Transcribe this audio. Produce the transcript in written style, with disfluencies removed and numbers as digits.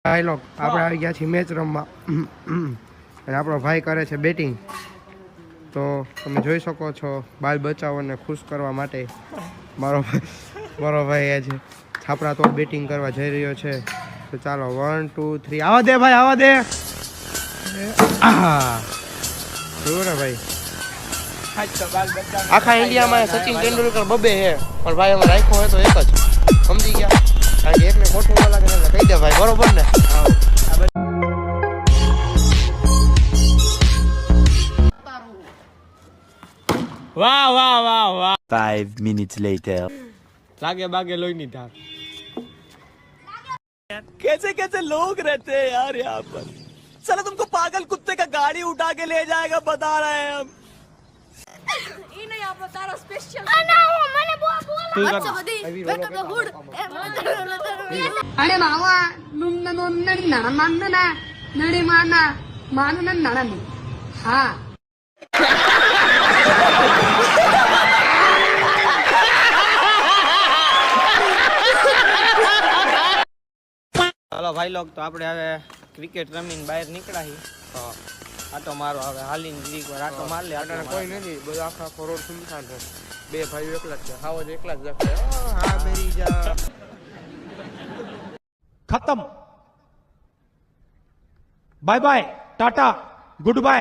ભાઈ લોક આપણે આવી ગયા છીએ મેચ રમવા અને આપણો ભાઈ કરે છે બેટિંગ. તો તમે જોઈ શકો છો બાલ બચાવોને ખુશ કરવા માટે મારો ભાઈ એ છે છાપરા તો બેટિંગ કરવા જઈ રહ્યો છે. તો ચાલો 1 2 3 આવા દે ભાઈ આવા દે. જોયું ને ભાઈ આખા ઇન્ડિયામાં સચિન તેંડુલકર બબે છે પણ ભાઈ અમે રાખ્યો હોય તો એક જ સમજી ગયા કારણ કે એકને ખોટું ન લાગે એટલે કહી દે ભાઈ બરોબર ને. વાહ વાહ વાહ વાહ 5 minutes later. लागे बागे लोई नहीं था. कैसे कैसे लोग रहते हैं यार यहाँ पर. साला तुमको पागल कुत्ते का गाड़ी उठा के ले जाएगा बता रहे हैं हम. ઈ નહીં આપણો તારો સ્પેશિયલ ના મને બોલા અચ્છા બધી બેટર ધ હુડ અરે માવા નુન્ન નુન્ન નણમન્ન નડી માના માનન નણન હા. हेलो भाई लोग तो આપણે હવે ક્રિકેટ રમીને બહાર નીકળાહી. આટો મારો હવે હાલીને જીરીક વાર આટો માર લે. આટો કોઈ નથી બધું આખા કરોડ સુનસાન છે. બે ભાઈઓ એકલા જ છે હાવ જ એકલા જ જશે. હા મેરી જા खत्म bye bye ta ta good bye.